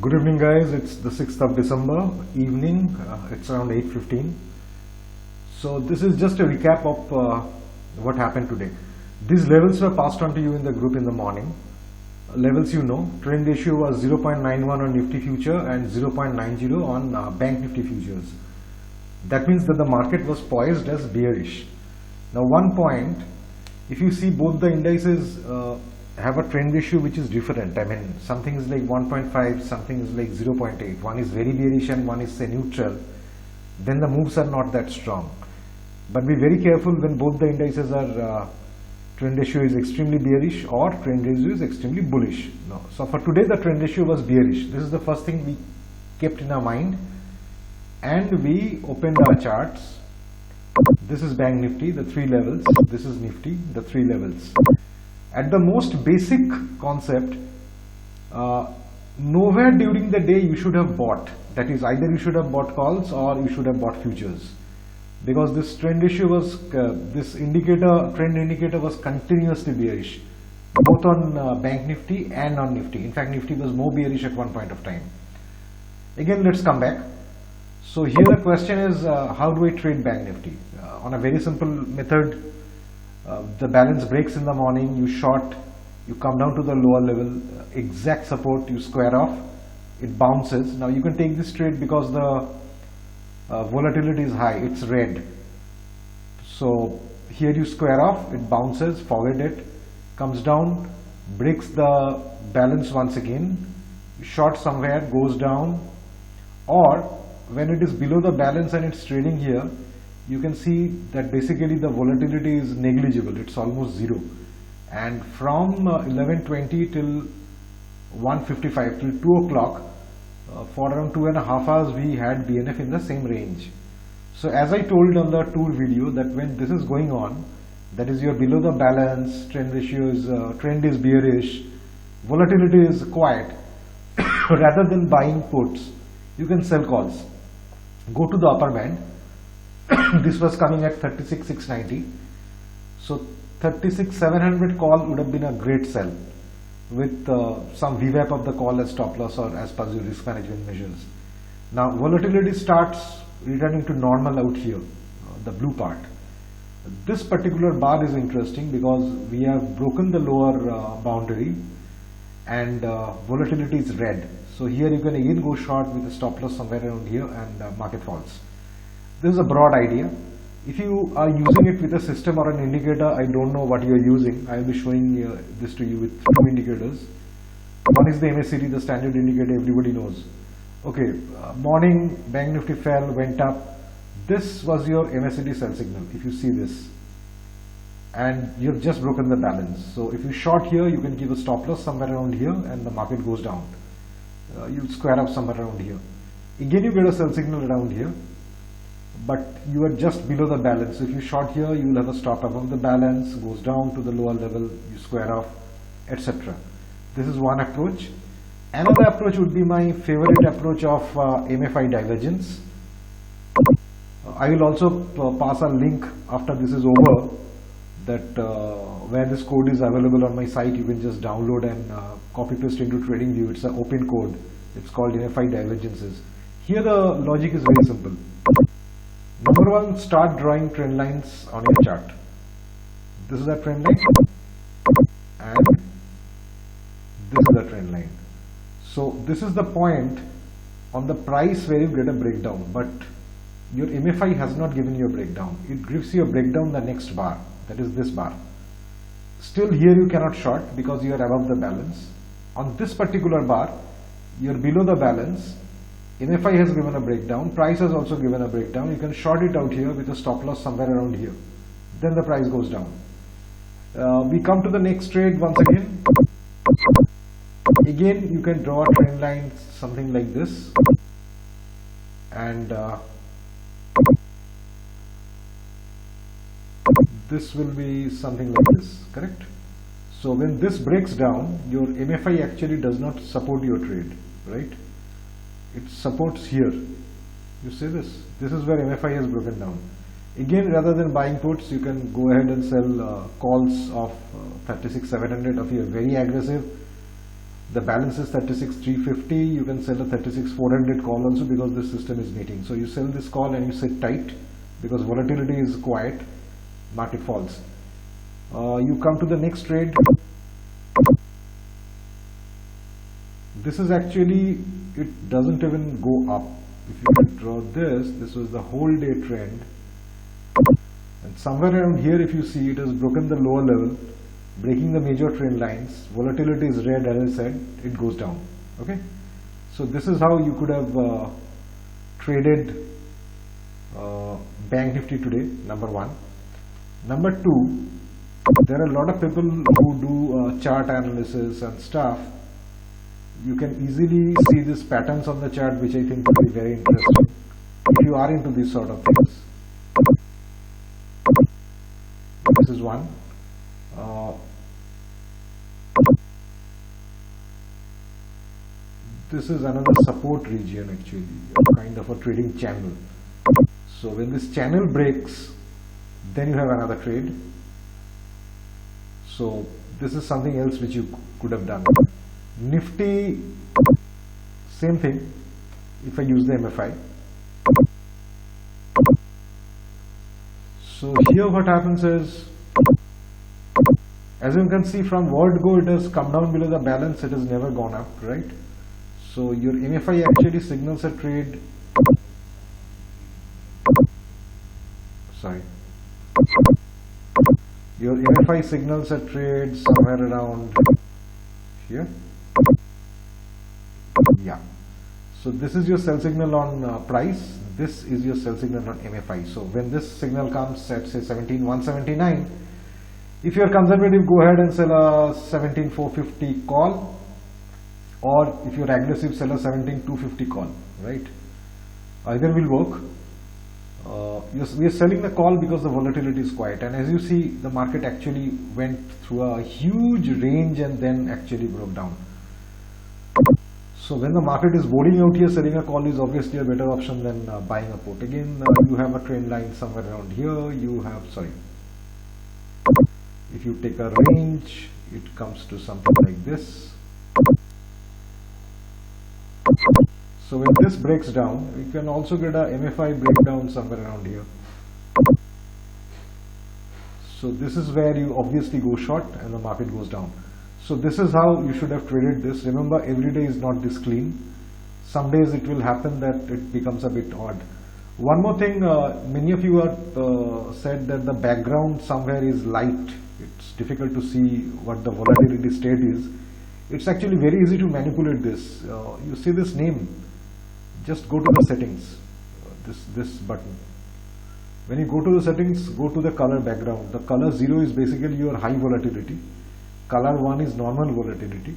Good evening guys, it's the 6th of December evening, it's around 8:15. So this is just a recap of what happened today. These levels were passed on to you in the group in the morning. Levels you know, trend ratio was 0.91 on Nifty future and 0.90 on Bank Nifty futures. That means that the market was poised as bearish. Now one point, if you see both the indices have a trend ratio which is different. I mean, something is like 1.5, something is like 0.8. One is very bearish and one is say neutral. Then the moves are not that strong. But be very careful when both the indices are trend ratio is extremely bearish or trend ratio is extremely bullish. No. So for today the trend ratio was bearish. This is the first thing we kept in our mind, and we opened our charts. This is Bank Nifty, the three levels. This is Nifty, the three levels. At the most basic concept, nowhere during the day you should have bought. That is, either you should have bought calls or you should have bought futures, because this trend ratio was this trend indicator was continuously bearish, both on Bank Nifty and on Nifty. In fact, Nifty was more bearish at one point of time. Again, let's come back. So here the question is, how do I trade Bank Nifty? On a very simple method. The balance breaks in the morning, you short, you come down to the lower level, exact support, you square off, it bounces. Now you can take this trade because the volatility is high, it's red. So here you square off, it bounces, forget it, comes down, breaks the balance once again, short somewhere, goes down, or when it is below the balance and it's trading here, you can see that basically the volatility is negligible, it's almost zero. And from 11:20 till 1:55 till 2 o'clock, for around 2.5 hours we had BNF in the same range. So as I told on the tool video, that when this is going on, that is, you're below the balance, trend ratio is trend is bearish, volatility is quiet, rather than buying puts, you can sell calls. Go to the upper band. This was coming at 36,690. So 36,700 call would have been a great sell with some VWAP of the call as stop loss or as per your risk management measures. Now volatility starts returning to normal out here, the blue part. This particular bar is interesting because we have broken the lower boundary and volatility is red. So here you can again go short with a stop loss somewhere around here, and market falls. This is a broad idea. If you are using it with a system or an indicator, I don't know what you are using. I will be showing this to you with two indicators. One is the MACD, the standard indicator, everybody knows. Okay, morning Bank Nifty fell, went up. This was your MACD sell signal, if you see this. And you have just broken the balance. So if you short here, you can give a stop loss somewhere around here and the market goes down. You square up somewhere around here. Again you get a sell signal around here, but you are just below the balance. So if you short here, you will have a stop above the balance, goes down to the lower level, you square off, etc. This is one approach. Another approach would be my favorite approach of MFI divergence. I will also pass a link after this is over, that where this code is available on my site. You can just download and copy paste into TradingView. It's an open code. It's called MFI divergences. Here the logic is very simple. Number one, start drawing trend lines on your chart. This is a trend line and this is the trend line. So this is the point on the price where you get a breakdown, but your MFI has not given you a breakdown. It gives you a breakdown the next bar, that is this bar. Still here you cannot short because you are above the balance. On this particular bar, you are below the balance. MFI has given a breakdown, price has also given a breakdown. You can short it out here with a stop loss somewhere around here. Then the price goes down. We come to the next trade once again. Again, you can draw a trend line something like this. And this will be something like this, correct? So when this breaks down, your MFI actually does not support your trade, right? It supports here. You see this? This is where MFI has broken down. Again, rather than buying puts, you can go ahead and sell calls of 36,700 if you are very aggressive. The balance is 36,350. You can sell a 36,400 call also because this system is meeting. So you sell this call and you sit tight because volatility is quiet, market falls. You come to the next trade. This is actually, it doesn't even go up. If you draw this was the whole day trend, and somewhere around here if you see, it has broken the lower level, breaking the major trend lines. Volatility is red, as I said, it goes down. Okay, so this is how you could have traded Bank Nifty today, number one. Number two, there are a lot of people who do chart analysis and stuff. You can easily see these patterns on the chart, which I think will be very interesting if you are into these sort of things. This is one. This is another support region, actually, kind of a trading channel. So when this channel breaks, then you have another trade. So this is something else which you could have done. Nifty, same thing. If I use the MFI, so here what happens is, as you can see from word go, it has come down below the balance. It has never gone up, right? So your MFI actually signals a trade. Sorry, your MFI signals a trade somewhere around here. Yeah, so this is your sell signal on price, this is your sell signal on MFI. So when this signal comes at say 17,179, if you are conservative, go ahead and sell a 17,450 call, or if you are aggressive, sell a 17,250 call, right? Either will work. We are selling the call because the volatility is quiet, and as you see, the market actually went through a huge range and then actually broke down. So when the market is boarding out here, selling a call is obviously a better option than buying a put. Again, you have a trend line somewhere around here. You have, sorry, if you take a range, it comes to something like this. So when this breaks down, you can also get a MFI breakdown somewhere around here. So this is where you obviously go short and the market goes down. So this is how you should have traded this. Remember, every day is not this clean. Some days it will happen that it becomes a bit odd. One more thing, many of you are said that the background somewhere is light. It's difficult to see what the volatility state is. It's actually very easy to manipulate this. You see this name, just go to the settings, this button. When you go to the settings, go to the color background. The color 0 is basically your high volatility. Color 1 is normal volatility.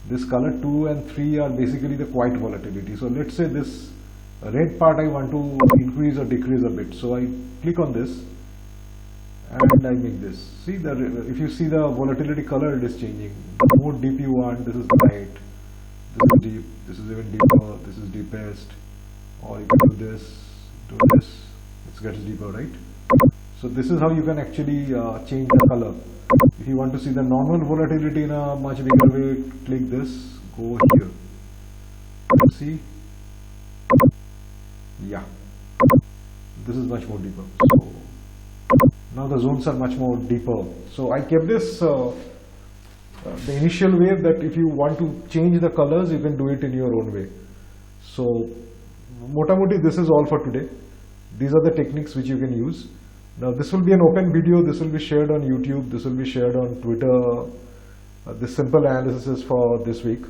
This color 2 and 3 are basically the quiet volatility. So let's say this red part I want to increase or decrease a bit. So I click on this and I make this. See, if you see the volatility color, it is changing. The more deep you want, this is light, this is deep, this is even deeper, this is deepest, or you can do this, it gets deeper, right? So this is how you can actually change the color. If you want to see the normal volatility in a much bigger way, click this, go here. See? Yeah. This is much more deeper. So now the zones are much more deeper. So I kept this the initial way that if you want to change the colors, you can do it in your own way. So motamoti, this is all for today. These are the techniques which you can use. Now this will be an open video, this will be shared on YouTube, this will be shared on Twitter. This simple analysis is for this week.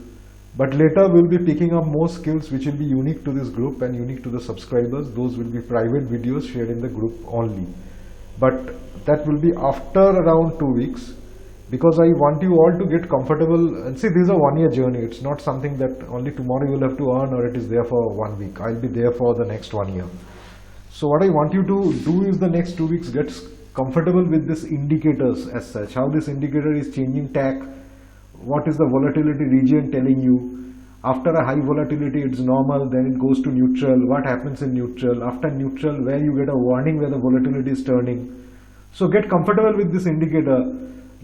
But later we'll be picking up more skills which will be unique to this group and unique to the subscribers. Those will be private videos shared in the group only. But that will be after around 2 weeks, because I want you all to get comfortable. And see, this is a 1-year journey. It's not something that only tomorrow you will have to earn or it is there for 1 week. I'll be there for the next 1 year. So what I want you to do is the next 2 weeks get comfortable with this indicators as such. How this indicator is changing tack. What is the volatility region telling you? After a high volatility, it's normal, then it goes to neutral. What happens in neutral? After neutral, where you get a warning where the volatility is turning. So get comfortable with this indicator.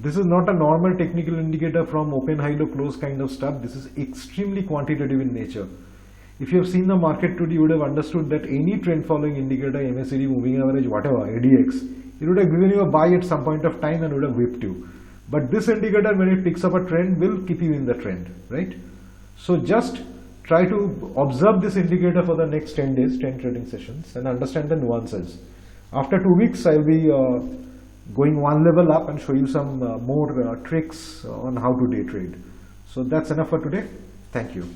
This is not a normal technical indicator from open, high, low, close kind of stuff. This is extremely quantitative in nature. If you have seen the market today, you would have understood that any trend following indicator, MACD, moving average, whatever, ADX, it would have given you a buy at some point of time and would have whipped you. But this indicator, when it picks up a trend, will keep you in the trend, right? So just try to observe this indicator for the next 10 days, 10 trading sessions, and understand the nuances. After 2 weeks, I will be going one level up and show you some more tricks on how to day trade. So that's enough for today. Thank you.